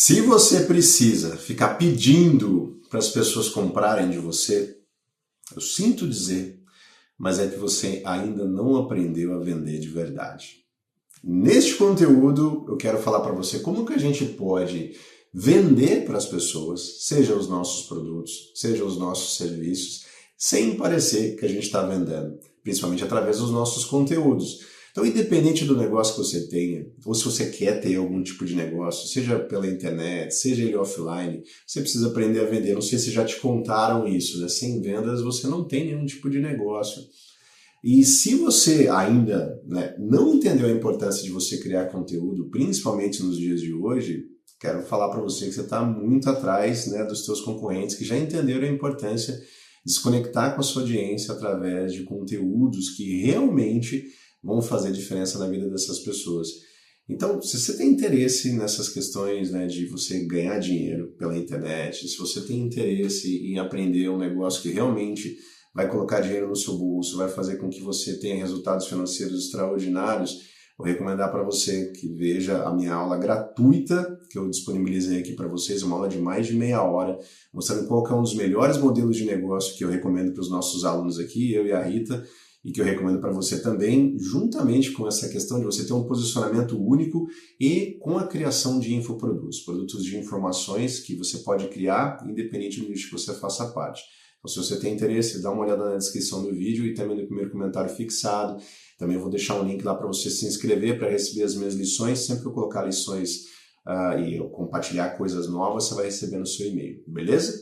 Se você precisa ficar pedindo para as pessoas comprarem de você, eu sinto dizer, mas é que você ainda não aprendeu a vender de verdade. Neste conteúdo, eu quero falar para você como que a gente pode vender para as pessoas, seja os nossos produtos, seja os nossos serviços, sem parecer que a gente está vendendo, principalmente através dos nossos conteúdos. Então, independente do negócio que você tenha, ou se você quer ter algum tipo de negócio, seja pela internet, seja ele offline, você precisa aprender a vender. Não sei se já te contaram isso, né? Sem vendas você não tem nenhum tipo de negócio. E se você ainda, né, não entendeu a importância de você criar conteúdo, principalmente nos dias de hoje, quero falar para você que você está muito atrás, né, dos seus concorrentes que já entenderam a importância de se conectar com a sua audiência através de conteúdos que realmente vão fazer diferença na vida dessas pessoas. Então, se você tem interesse nessas questões, né, de você ganhar dinheiro pela internet, se você tem interesse em aprender um negócio que realmente vai colocar dinheiro no seu bolso, vai fazer com que você tenha resultados financeiros extraordinários, vou recomendar para você que veja a minha aula gratuita que eu disponibilizei aqui para vocês, uma aula de mais de meia hora, mostrando qual que é um dos melhores modelos de negócio que eu recomendo para os nossos alunos aqui, eu e a Rita, e que eu recomendo para você também, juntamente com essa questão de você ter um posicionamento único e com a criação de infoprodutos, produtos de informações que você pode criar, independente do nicho que você faça parte. Então, se você tem interesse, dá uma olhada na descrição do vídeo e também no primeiro comentário fixado. Também vou deixar um link lá para você se inscrever para receber as minhas lições. Sempre que eu colocar lições e eu compartilhar coisas novas, você vai receber no seu e-mail, beleza?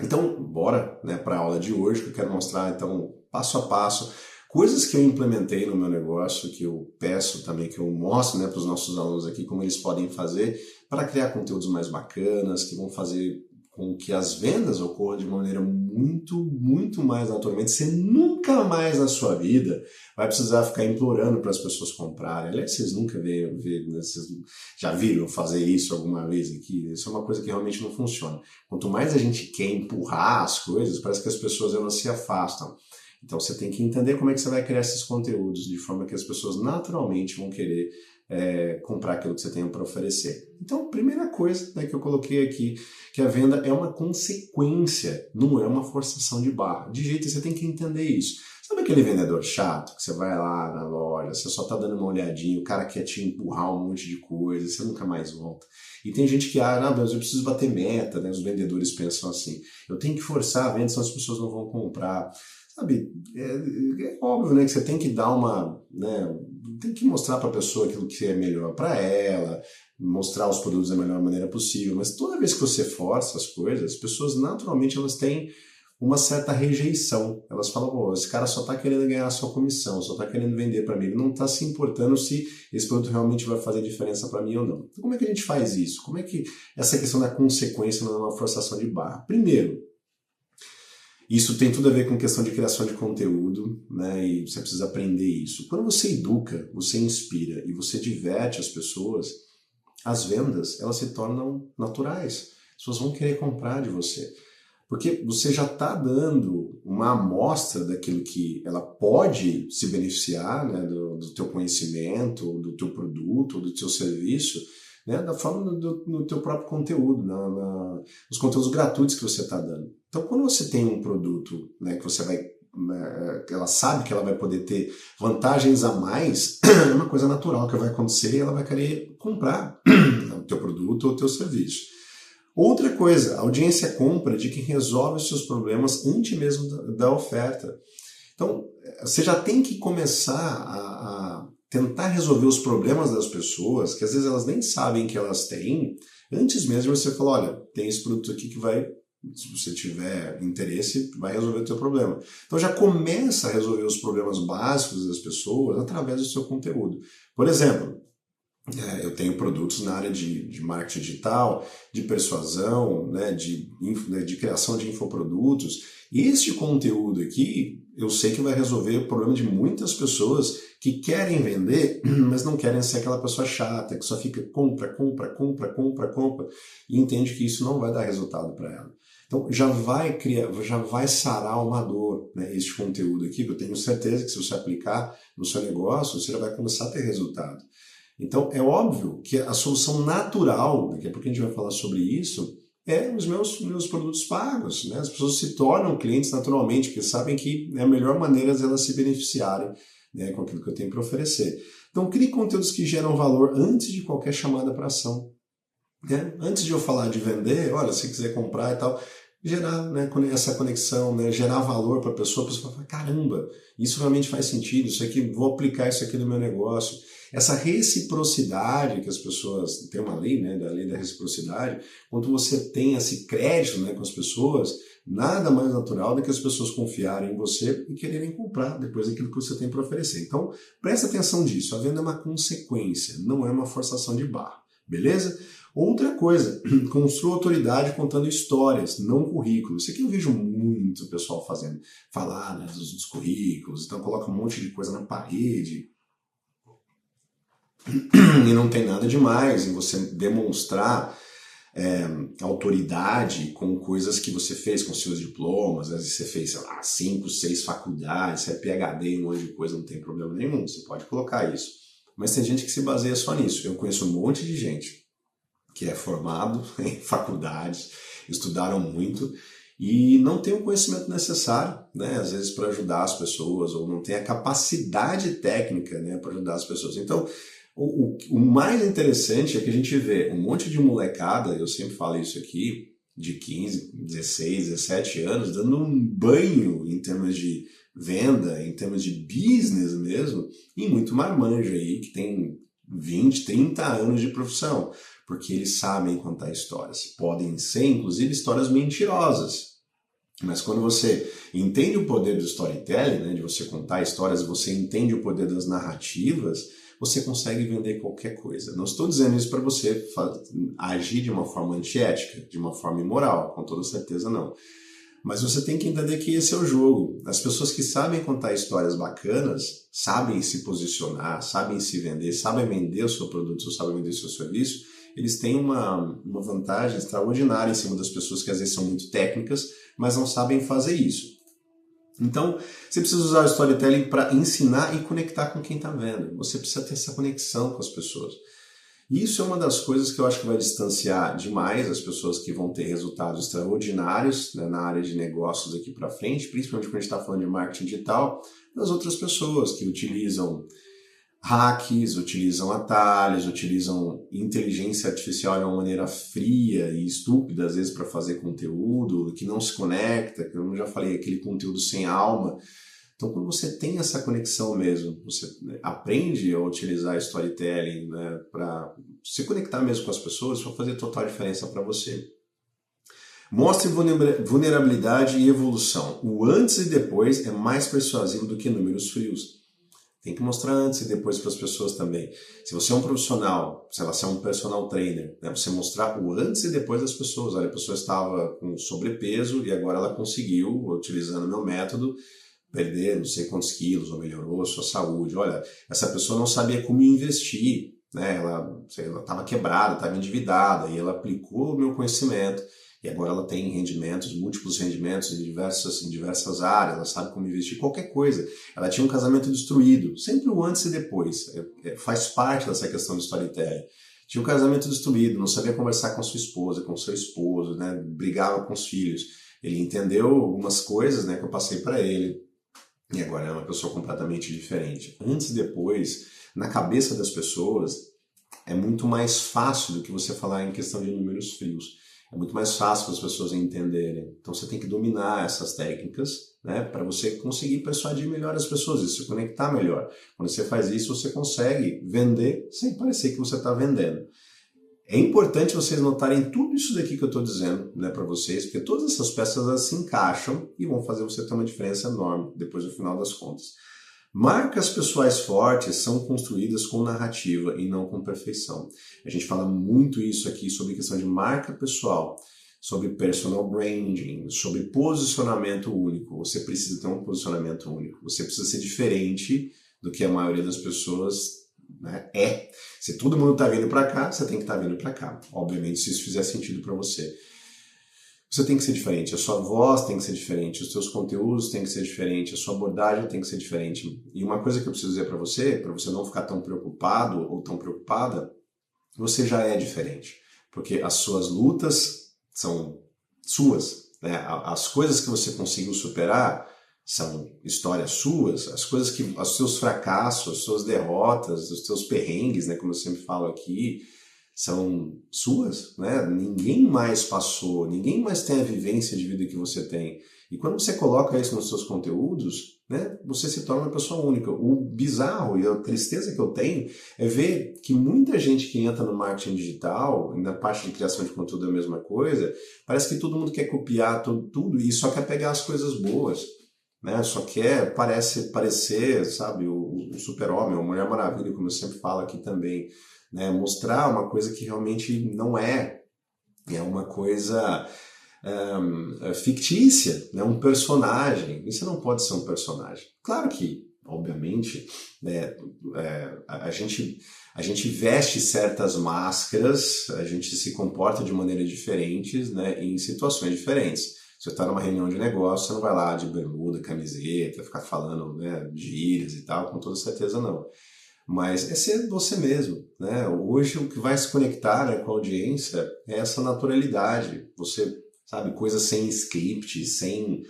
Então, bora, né, para a aula de hoje, que eu quero mostrar, então, passo a passo, coisas que eu implementei no meu negócio, que eu peço também, que eu mostro, né, para os nossos alunos aqui, como eles podem fazer para criar conteúdos mais bacanas, que vão fazer com que as vendas ocorram de maneira muito mais naturalmente. Você nunca mais na sua vida vai precisar ficar implorando para as pessoas comprarem. Aliás, vocês nunca viram, né? Vocês já viram fazer isso alguma vez aqui? Isso é uma coisa que realmente não funciona. Quanto mais a gente quer empurrar as coisas, parece que as pessoas elas se afastam. Então você tem que entender como é que você vai criar esses conteúdos de forma que as pessoas naturalmente vão querer comprar aquilo que você tem para oferecer. Então, primeira coisa, né, que eu coloquei aqui, que a venda é uma consequência, não é uma forçação de barra. De jeito que você tem que entender isso. Sabe aquele vendedor chato que você vai lá na loja, você só está dando uma olhadinha, o cara quer te empurrar um monte de coisa, você nunca mais volta. E tem gente que, não, mas eu preciso bater meta, né? Os vendedores pensam assim, eu tenho que forçar a venda, senão as pessoas não vão comprar. Sabe, é óbvio, né, que você tem que dar uma, né, tem que mostrar para a pessoa aquilo que é melhor para ela, mostrar os produtos da melhor maneira possível, mas toda vez que você força as coisas, as pessoas naturalmente elas têm uma certa rejeição. Elas falam, esse cara só está querendo ganhar a sua comissão, só está querendo vender para mim, ele não está se importando se esse produto realmente vai fazer diferença para mim ou não. Então como é que a gente faz isso? Como é que essa questão da consequência não é uma forçação de barra? Primeiro, isso tem tudo a ver com questão de criação de conteúdo, né? E você precisa aprender isso. Quando você educa, você inspira e você diverte as pessoas, as vendas elas se tornam naturais. As pessoas vão querer comprar de você. Porque você já está dando uma amostra daquilo que ela pode se beneficiar, né? Do teu conhecimento, do teu produto, do teu serviço, né, da forma do teu próprio conteúdo, nos conteúdos gratuitos que você está dando. Então, quando você tem um produto, né, que você vai, ela sabe que ela vai poder ter vantagens a mais, é uma coisa natural que vai acontecer e ela vai querer comprar o teu produto ou o teu serviço. Outra coisa, a audiência compra de quem resolve os seus problemas antes mesmo da oferta. Então, você já tem que começar a tentar resolver os problemas das pessoas, que às vezes elas nem sabem que elas têm, antes mesmo de você falar, olha, tem esse produto aqui que vai, se você tiver interesse, vai resolver o teu problema. Então já começa a resolver os problemas básicos das pessoas através do seu conteúdo. Por exemplo, eu tenho produtos na área de marketing digital, de persuasão, né, de criação de infoprodutos. E este conteúdo aqui, eu sei que vai resolver o problema de muitas pessoas que querem vender, mas não querem ser aquela pessoa chata, que só fica compra, e entende que isso não vai dar resultado para ela. Então já vai sarar uma dor, né, este conteúdo aqui, que eu tenho certeza que se você aplicar no seu negócio, você já vai começar a ter resultado. Então, é óbvio que a solução natural, daqui a pouco a gente vai falar sobre isso, é os meus produtos pagos, né? As pessoas se tornam clientes naturalmente, porque sabem que é a melhor maneira de elas se beneficiarem, né, com aquilo que eu tenho para oferecer. Então, crie conteúdos que geram valor antes de qualquer chamada para ação. Né? Antes de eu falar de vender, olha, se quiser comprar e tal, gerar, né, essa conexão, né, gerar valor para a pessoa fala, caramba, isso realmente faz sentido, isso aqui, vou aplicar isso aqui no meu negócio. Essa reciprocidade que as pessoas, tem uma lei, né, da lei da reciprocidade, quando você tem esse crédito, né, com as pessoas, nada mais natural do que as pessoas confiarem em você e quererem comprar depois daquilo que você tem para oferecer. Então, presta atenção disso, a venda é uma consequência, não é uma forçação de barra, beleza? Outra coisa, construa autoridade contando histórias, não currículos. Isso aqui eu vejo muito o pessoal fazendo, falar, né, dos currículos, então coloca um monte de coisa na parede. E não tem nada demais em você demonstrar autoridade com coisas que você fez, com seus diplomas. Às vezes você fez, sei lá, 5, 6 faculdades, você é PhD, um monte de coisa, não tem problema nenhum, você pode colocar isso. Mas tem gente que se baseia só nisso. Eu conheço um monte de gente que é formado em faculdades, estudaram muito e não tem o conhecimento necessário, né, às vezes para ajudar as pessoas, ou não tem a capacidade técnica, né, para ajudar as pessoas. Então, o mais interessante é que a gente vê um monte de molecada, eu sempre falo isso aqui, de 15, 16, 17 anos, dando um banho em termos de venda, em termos de business mesmo, e muito marmanjo aí, que tem 20, 30 anos de profissão, porque eles sabem contar histórias. Podem ser, inclusive, histórias mentirosas. Mas quando você entende o poder do storytelling, né, de você contar histórias, você entende o poder das narrativas, você consegue vender qualquer coisa. Não estou dizendo isso para você agir de uma forma antiética, de uma forma imoral, com toda certeza não. Mas você tem que entender que esse é o jogo. As pessoas que sabem contar histórias bacanas, sabem se posicionar, sabem se vender, sabem vender o seu produto, sabem vender o seu serviço, eles têm uma vantagem extraordinária em cima das pessoas que às vezes são muito técnicas, mas não sabem fazer isso. Então, você precisa usar o storytelling para ensinar e conectar com quem está vendo. Você precisa ter essa conexão com as pessoas. E isso é uma das coisas que eu acho que vai distanciar demais as pessoas que vão ter resultados extraordinários, né, na área de negócios daqui para frente, principalmente quando a gente está falando de marketing digital, das outras pessoas que utilizam hacks, utilizam atalhos, utilizam inteligência artificial de uma maneira fria e estúpida, às vezes, para fazer conteúdo que não se conecta, que eu já falei, aquele conteúdo sem alma. Então, quando você tem essa conexão mesmo, você aprende a utilizar storytelling, né, para se conectar mesmo com as pessoas, vai fazer total diferença para você. Mostre vulnerabilidade e evolução. O antes e depois é mais persuasivo do que números frios. Tem que mostrar antes e depois para as pessoas também. Se você é um profissional, se você é um personal trainer, né, você mostrar o antes e depois das pessoas. Olha, a pessoa estava com sobrepeso e agora ela conseguiu, utilizando o meu método, perder não sei quantos quilos ou melhorou a sua saúde. Olha, essa pessoa não sabia como investir, né? Ela estava quebrada, estava endividada e ela aplicou o meu conhecimento. E agora ela tem rendimentos, múltiplos rendimentos em diversas áreas, ela sabe como investir, qualquer coisa. Ela tinha um casamento destruído, sempre o antes e depois, faz parte dessa questão do storytelling. Tinha um casamento destruído, não sabia conversar com a sua esposa, com o seu esposo, né? Brigava com os filhos. Ele entendeu algumas coisas, né, que eu passei para ele, e agora é uma pessoa completamente diferente. Antes e depois, na cabeça das pessoas, é muito mais fácil do que você falar em questão de números frios. É muito mais fácil para as pessoas entenderem. Então você tem que dominar essas técnicas, né, para você conseguir persuadir melhor as pessoas e se conectar melhor. Quando você faz isso, você consegue vender sem parecer que você está vendendo. É importante vocês notarem tudo isso daqui que eu estou dizendo, né, para vocês, porque todas essas peças elas se encaixam e vão fazer você ter uma diferença enorme depois do final das contas. Marcas pessoais fortes são construídas com narrativa e não com perfeição. A gente fala muito isso aqui sobre questão de marca pessoal, sobre personal branding, sobre posicionamento único. Você precisa ter um posicionamento único. Você precisa ser diferente do que a maioria das pessoas, né, é. Se todo mundo está vindo para cá, você tem que estar vindo para cá. Obviamente, se isso fizer sentido para você. Você tem que ser diferente, a sua voz tem que ser diferente, os seus conteúdos têm que ser diferentes, a sua abordagem tem que ser diferente. E uma coisa que eu preciso dizer para você não ficar tão preocupado ou tão preocupada, você já é diferente. Porque as suas lutas são suas, né? As coisas que você conseguiu superar são histórias suas, as coisas que, os seus fracassos, as suas derrotas, os seus perrengues, né, como eu sempre falo aqui, são suas, né? Ninguém mais passou, ninguém mais tem a vivência de vida que você tem. E quando você coloca isso nos seus conteúdos, né, você se torna uma pessoa única. O bizarro e a tristeza que eu tenho é ver que muita gente que entra no marketing digital, na parte de criação de conteúdo é a mesma coisa, parece que todo mundo quer copiar tudo e só quer pegar as coisas boas, né? Só quer parecer, sabe, o super-homem, a Mulher Maravilha, como eu sempre falo aqui também, né? Mostrar uma coisa que realmente não é uma coisa fictícia, né? Um personagem. Isso não pode ser um personagem. Claro que, obviamente, né, a gente veste certas máscaras, a gente se comporta de maneiras diferentes, né, em situações diferentes. Você está numa reunião de negócio, você não vai lá de bermuda, camiseta, ficar falando, né, gírias e tal, com toda certeza não. Mas é ser você mesmo, né? Hoje o que vai se conectar, né, com a audiência é essa naturalidade. Você, sabe, coisas sem script, sem,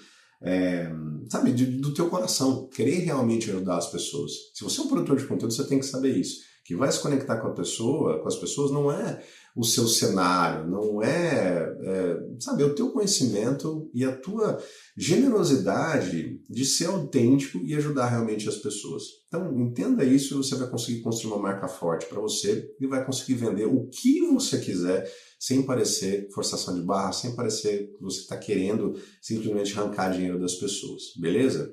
sabe, do teu coração. Querer realmente ajudar as pessoas. Se você é um produtor de conteúdo, você tem que saber isso. Que vai se conectar com as pessoas, não é o seu cenário, não sabe, é o teu conhecimento e a tua generosidade de ser autêntico e ajudar realmente as pessoas. Então, entenda isso e você vai conseguir construir uma marca forte para você e vai conseguir vender o que você quiser sem parecer forçação de barra, sem parecer que você está querendo simplesmente arrancar dinheiro das pessoas, beleza?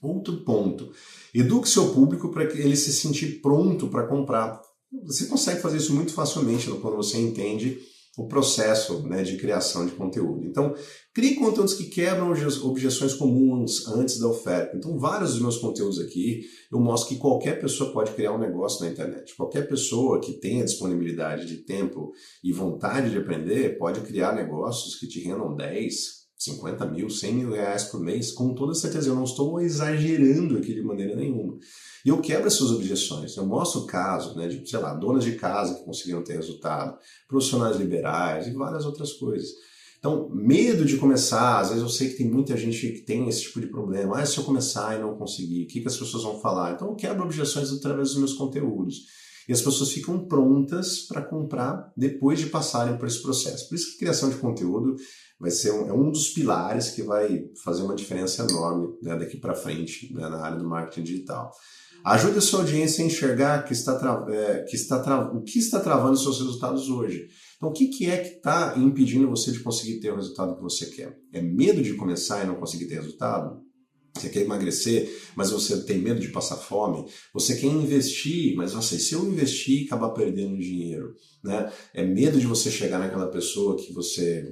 Outro ponto, eduque seu público para que ele se sentir pronto para comprar. Você consegue fazer isso muito facilmente quando você entende o processo, né, de criação de conteúdo. Então, crie conteúdos que quebram objeções comuns antes da oferta. Então, vários dos meus conteúdos aqui, eu mostro que qualquer pessoa pode criar um negócio na internet. Qualquer pessoa que tenha disponibilidade de tempo e vontade de aprender pode criar negócios que te rendam 10, 50 mil, 100 mil reais por mês, com toda certeza. Eu não estou exagerando aqui de maneira nenhuma. E eu quebro essas objeções. Eu mostro casos, né, de, sei lá, donas de casa que conseguiram ter resultado, profissionais liberais e várias outras coisas. Então, medo de começar, às vezes eu sei que tem muita gente que tem esse tipo de problema. Ah, se eu começar e não conseguir, o que as pessoas vão falar? Então, eu quebro objeções através dos meus conteúdos. E as pessoas ficam prontas para comprar depois de passarem por esse processo. Por isso que a criação de conteúdo vai ser um dos pilares que vai fazer uma diferença enorme, né, daqui para frente, né, na área do marketing digital. Ajude a sua audiência a enxergar o que está travando os seus resultados hoje. Então, o que é que está impedindo você de conseguir ter o resultado que você quer? É medo de começar e não conseguir ter resultado? Você quer emagrecer, mas você tem medo de passar fome? Você quer investir, mas nossa, e se eu investir e acabar perdendo dinheiro? Né? É medo de você chegar naquela pessoa que você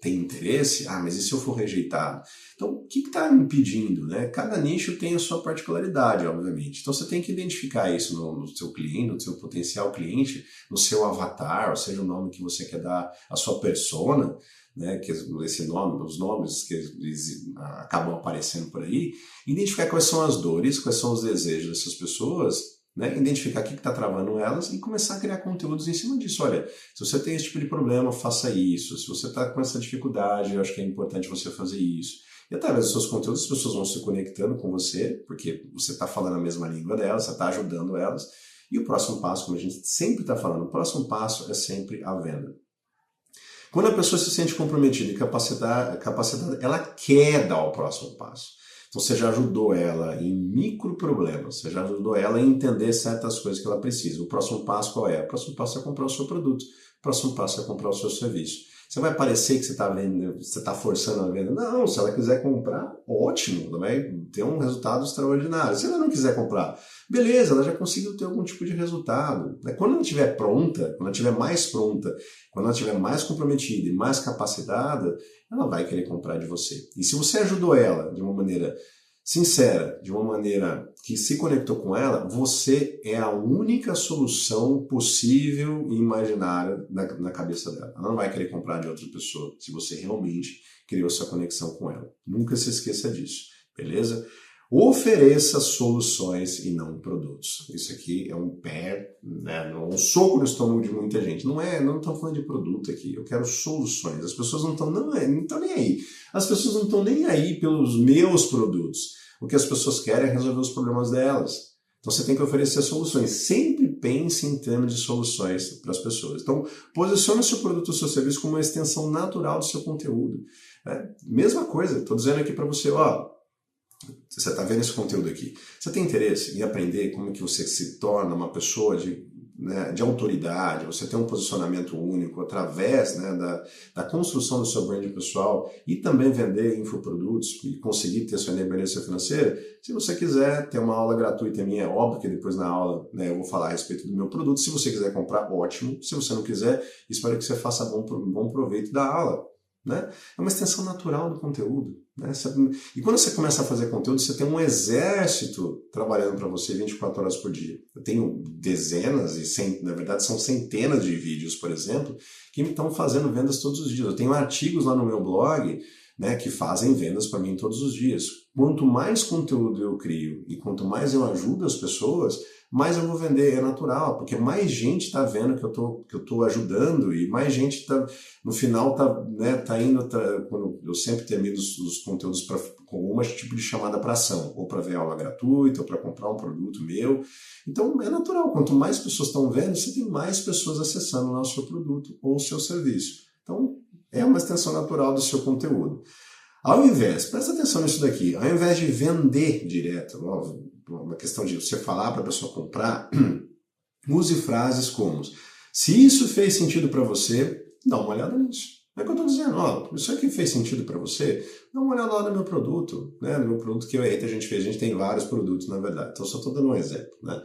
tem interesse? Ah, mas e se eu for rejeitado? Então, o que está impedindo? Né? Cada nicho tem a sua particularidade, obviamente. Então, você tem que identificar isso no seu cliente, no seu potencial cliente, no seu avatar, ou seja, o nome que você quer dar à sua persona, né, que esse nome, os nomes que eles acabam aparecendo por aí, identificar quais são as dores, quais são os desejos dessas pessoas, né, identificar o que está travando elas e começar a criar conteúdos em cima disso. Olha, se você tem esse tipo de problema, faça isso. Se você está com essa dificuldade, eu acho que é importante você fazer isso. E através dos seus conteúdos, as pessoas vão se conectando com você, porque você está falando a mesma língua delas, você está ajudando elas. E o próximo passo, como a gente sempre está falando, o próximo passo é sempre a venda. Quando a pessoa se sente comprometida e capacitada, ela quer dar o próximo passo. Então você já ajudou ela em micro problemas, você já ajudou ela a entender certas coisas que ela precisa. O próximo passo qual é? O próximo passo é comprar o seu produto. O próximo passo é comprar o seu serviço. Você vai parecer que você está forçando a venda? Não, se ela quiser comprar, ótimo, ela vai ter um resultado extraordinário. Se ela não quiser comprar, beleza, ela já conseguiu ter algum tipo de resultado. Quando ela estiver pronta, quando ela estiver mais pronta, quando ela estiver mais comprometida e mais capacitada, ela vai querer comprar de você. E se você ajudou ela de uma maneira sincera, de uma maneira que se conectou com ela, você é a única solução possível e imaginária na cabeça dela. Ela não vai querer comprar de outra pessoa se você realmente criou essa conexão com ela. Nunca se esqueça disso, beleza? Ofereça soluções e não produtos. Isso aqui é um pé, né, um soco no estômago de muita gente. Não estamos falando de produto aqui, eu quero soluções. As pessoas não estão nem aí. As pessoas não estão nem aí pelos meus produtos. O que as pessoas querem é resolver os problemas delas. Então você tem que oferecer soluções. Sempre pense em termos de soluções para as pessoas. Então posicione o seu produto ou seu serviço como uma extensão natural do seu conteúdo. Né? Mesma coisa, estou dizendo aqui para você, ó, você está vendo esse conteúdo aqui. Você tem interesse em aprender como que você se torna uma pessoa de autoridade, você tem um posicionamento único através, né, da construção do seu brand pessoal e também vender infoprodutos e conseguir ter sua independência financeira? Se você quiser ter uma aula gratuita minha, é óbvio que depois na aula, né, eu vou falar a respeito do meu produto. Se você quiser comprar, ótimo. Se você não quiser, espero que você faça bom proveito da aula. Né? É uma extensão natural do conteúdo. Né? E quando você começa a fazer conteúdo, você tem um exército trabalhando para você 24 horas por dia. Eu tenho dezenas na verdade são centenas de vídeos, por exemplo, que me estão fazendo vendas todos os dias. Eu tenho artigos lá no meu blog, né, que fazem vendas para mim todos os dias. Quanto mais conteúdo eu crio e quanto mais eu ajudo as pessoas, mais eu vou vender, é natural, porque mais gente está vendo que eu tô ajudando e mais gente no final tá indo, quando eu sempre termino os conteúdos com algum tipo de chamada para ação, ou para ver aula gratuita, ou para comprar um produto meu. Então é natural, quanto mais pessoas estão vendo, você tem mais pessoas acessando lá o seu produto ou o seu serviço. Então é uma extensão natural do seu conteúdo. Presta atenção nisso daqui, ao invés de vender direto, uma questão de você falar para a pessoa comprar, use frases como: se isso fez sentido para você, dá uma olhada nisso. É o que eu estou dizendo, ó, isso aqui fez sentido para você, dá uma olhada lá no meu produto, né? No meu produto que a gente fez, a gente tem vários produtos, na verdade, então só estou dando um exemplo, né?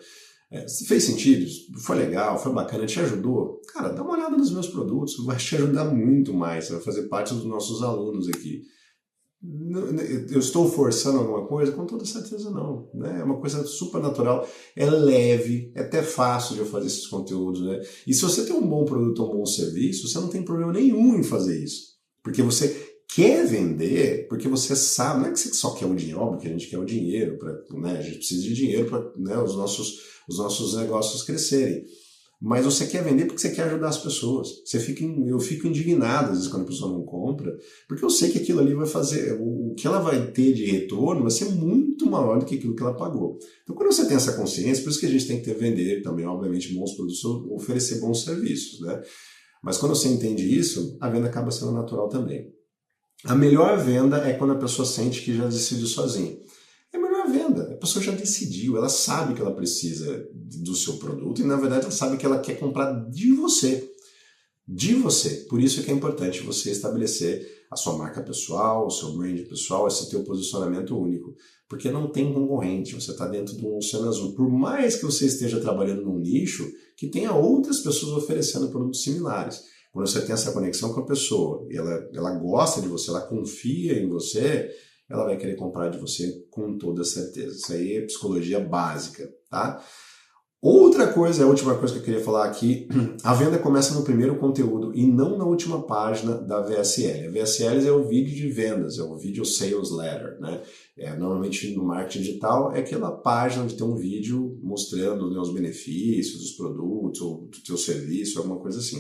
Se fez sentido, foi legal, foi bacana, te ajudou, cara, dá uma olhada nos meus produtos, vai te ajudar muito mais, você vai fazer parte dos nossos alunos aqui. Eu estou forçando alguma coisa? Com toda certeza não, né? É uma coisa super natural, é leve, é até fácil de eu fazer esses conteúdos, né? E se você tem um bom produto ou um bom serviço, você não tem problema nenhum em fazer isso, porque você quer vender, porque você sabe, não é que você só quer o dinheiro, óbvio que a gente quer o dinheiro, né? A gente precisa de dinheiro para, né, os nossos negócios crescerem. Mas você quer vender porque você quer ajudar as pessoas. Eu fico indignado às vezes quando a pessoa não compra, porque eu sei que aquilo ali vai fazer, o que ela vai ter de retorno vai ser muito maior do que aquilo que ela pagou. Então quando você tem essa consciência, por isso que a gente tem que vender também, obviamente, bons produtos, oferecer bons serviços, né? Mas quando você entende isso, a venda acaba sendo natural também. A melhor venda é quando a pessoa sente que já decidiu sozinha. É a melhor venda. A pessoa já decidiu, ela sabe que ela precisa do seu produto e, na verdade, ela sabe que ela quer comprar de você. De você. Por isso que é importante você estabelecer a sua marca pessoal, o seu brand pessoal, esse teu posicionamento único. Porque não tem concorrente, você está dentro de um oceano azul. Por mais que você esteja trabalhando num nicho, que tenha outras pessoas oferecendo produtos similares. Quando você tem essa conexão com a pessoa, e ela gosta de você, ela confia em você, ela vai querer comprar de você com toda certeza. Isso aí é psicologia básica, tá? Outra coisa, a última coisa que eu queria falar aqui, a venda começa no primeiro conteúdo e não na última página da VSL. A VSL é o vídeo de vendas, é o Video Sales Letter, né? Normalmente no marketing digital é aquela página onde tem um vídeo mostrando, né, os benefícios dos produtos ou do teu serviço, alguma coisa assim.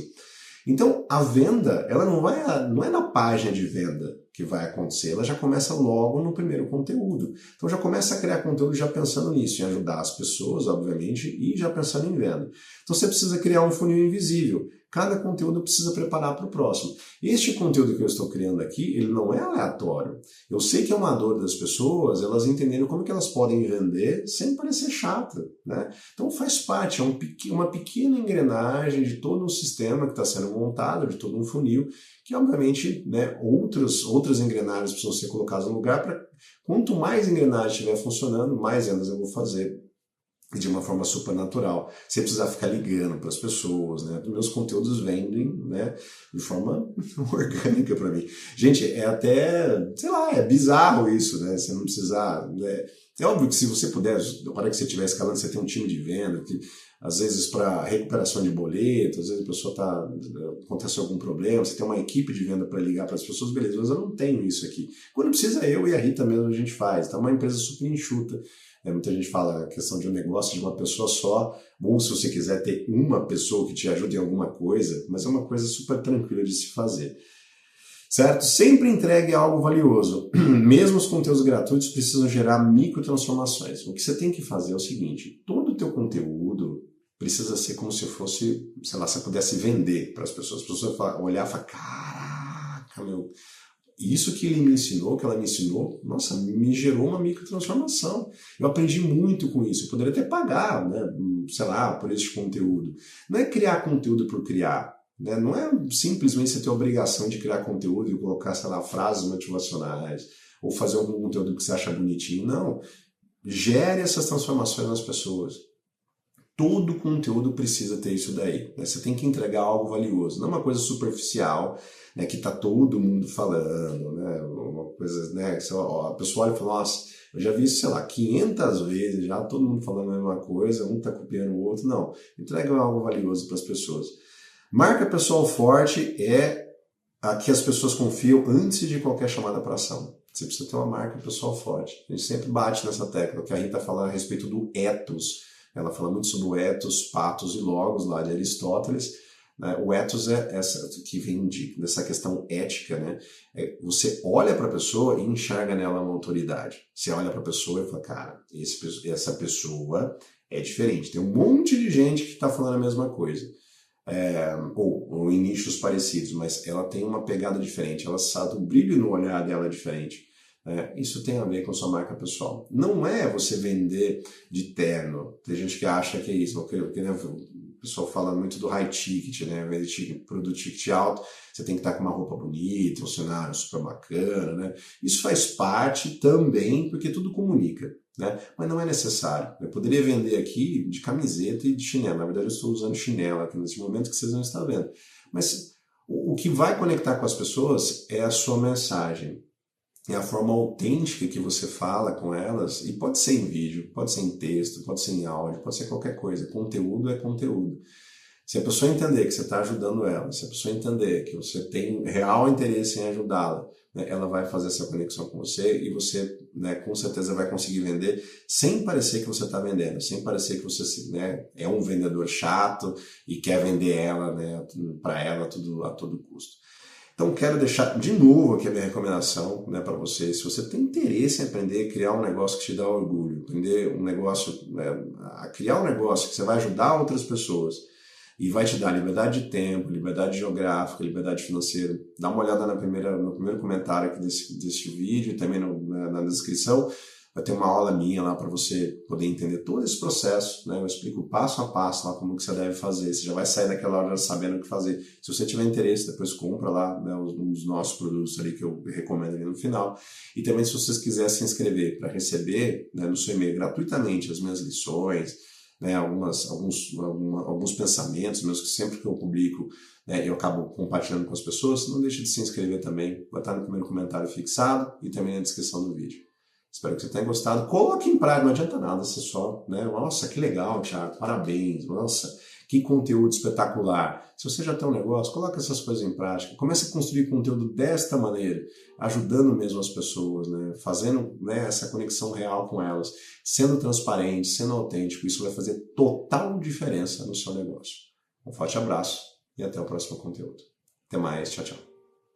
Então, a venda, ela não é na página de venda que vai acontecer, ela já começa logo no primeiro conteúdo. Então, já começa a criar conteúdo já pensando nisso, em ajudar as pessoas, obviamente, e já pensando em venda. Então, você precisa criar um funil invisível. Cada conteúdo precisa preparar para o próximo. Este conteúdo que eu estou criando aqui, ele não é aleatório. Eu sei que é uma dor das pessoas, elas entenderem como que elas podem vender sem parecer chata, né? Então faz parte, é uma pequena engrenagem de todo um sistema que está sendo montado, de todo um funil, que obviamente, né, outras engrenagens precisam ser colocadas no lugar para quanto mais engrenagem estiver funcionando, mais vendas eu vou fazer. de uma forma super natural, sem precisar ficar ligando para as pessoas, né? Os meus conteúdos vendem, né, de forma orgânica para mim. Gente, é até, sei lá, é bizarro isso, né? Você não precisar, né? É óbvio que se você puder, na hora que você estiver escalando, você tem um time de venda, que às vezes para recuperação de boleto, às vezes a pessoa acontece algum problema, você tem uma equipe de venda para ligar para as pessoas, beleza, mas eu não tenho isso aqui. Quando precisa, eu e a Rita mesmo a gente faz, tá uma empresa super enxuta. Muita gente fala a questão de um negócio de uma pessoa só, ou se você quiser ter uma pessoa que te ajude em alguma coisa, mas é uma coisa super tranquila de se fazer. Certo? Sempre entregue algo valioso. Mesmo os conteúdos gratuitos precisam gerar microtransformações. O que você tem que fazer é o seguinte, todo o teu conteúdo precisa ser como se fosse, sei lá, você pudesse vender para as pessoas. As pessoas olhar e falar, caraca, meu, isso que ele me ensinou, que ela me ensinou, nossa, me gerou uma microtransformação. Eu aprendi muito com isso. Eu poderia até pagar, né, sei lá, por esse conteúdo. Não é criar conteúdo por criar. Né? Não é simplesmente você ter a obrigação de criar conteúdo e colocar, sei lá, frases motivacionais ou fazer algum conteúdo que você acha bonitinho. Não. Gere essas transformações nas pessoas. Todo conteúdo precisa ter isso daí. Né? Você tem que entregar algo valioso. Não é uma coisa superficial, né, que está todo mundo falando. Né? Uma coisa, né, a pessoa olha e fala, nossa, eu já vi isso, sei lá, 500 vezes, já todo mundo falando a mesma coisa, um está copiando o outro. Não. Entrega algo valioso para as pessoas. Marca pessoal forte é a que as pessoas confiam antes de qualquer chamada para ação. Você precisa ter uma marca pessoal forte. A gente sempre bate nessa tecla, que a Rita fala a respeito do ethos. Ela fala muito sobre o ethos, pathos e logos lá de Aristóteles. O ethos é essa que vem dessa questão ética, né? Você olha para a pessoa e enxerga nela uma autoridade. Você olha para a pessoa e fala, cara, essa pessoa é diferente. Tem um monte de gente que está falando a mesma coisa. Ou em nichos parecidos, mas ela tem uma pegada diferente, ela sabe, o brilho no olhar dela é diferente. Isso tem a ver com a sua marca pessoal. Não é você vender de terno. Tem gente que acha que é isso. Porque, né, o pessoal fala muito do high ticket, né? Vender produto ticket alto, você tem que estar com uma roupa bonita, um cenário super bacana, né? Isso faz parte também, porque tudo comunica. Né? Mas não é necessário. Eu poderia vender aqui de camiseta e de chinelo. Na verdade, eu estou usando chinelo aqui nesse momento que vocês não estão vendo. Mas o que vai conectar com as pessoas é a sua mensagem. É a forma autêntica que você fala com elas, e pode ser em vídeo, pode ser em texto, pode ser em áudio, pode ser qualquer coisa. Conteúdo é conteúdo. Se a pessoa entender que você está ajudando ela, se a pessoa entender que você tem real interesse em ajudá-la, né, ela vai fazer essa conexão com você e você, né, com certeza vai conseguir vender sem parecer que você está vendendo, sem parecer que você, né, é um vendedor chato e quer vender ela, né, para ela tudo, a todo custo. Então quero deixar de novo aqui a minha recomendação, né, para você. Se você tem interesse em aprender a criar um negócio que te dá orgulho, aprender um negócio, né, a criar um negócio que você vai ajudar outras pessoas, e vai te dar liberdade de tempo, liberdade geográfica, liberdade financeira. Dá uma olhada no primeiro comentário aqui desse vídeo e também na descrição. Vai ter uma aula minha lá para você poder entender todo esse processo. Né? Eu explico passo a passo lá como que você deve fazer. Você já vai sair daquela hora sabendo o que fazer. Se você tiver interesse, depois compra lá, né, um dos nossos produtos ali que eu recomendo ali no final. E também se vocês quiserem se inscrever para receber, né, no seu e-mail gratuitamente as minhas lições, né, alguns pensamentos meus que sempre que eu publico, né, eu acabo compartilhando com as pessoas. Não deixe de se inscrever também, vai estar no primeiro comentário fixado e também na descrição do vídeo. Espero que você tenha gostado. Coloque em prática, não adianta nada ser só, né? Nossa, que legal, Thiago, parabéns, nossa, que conteúdo espetacular. Se você já tem um negócio, coloque essas coisas em prática. Comece a construir conteúdo desta maneira, ajudando mesmo as pessoas, né? Fazendo, né, essa conexão real com elas, sendo transparente, sendo autêntico. Isso vai fazer total diferença no seu negócio. Um forte abraço e até o próximo conteúdo. Até mais, tchau, tchau.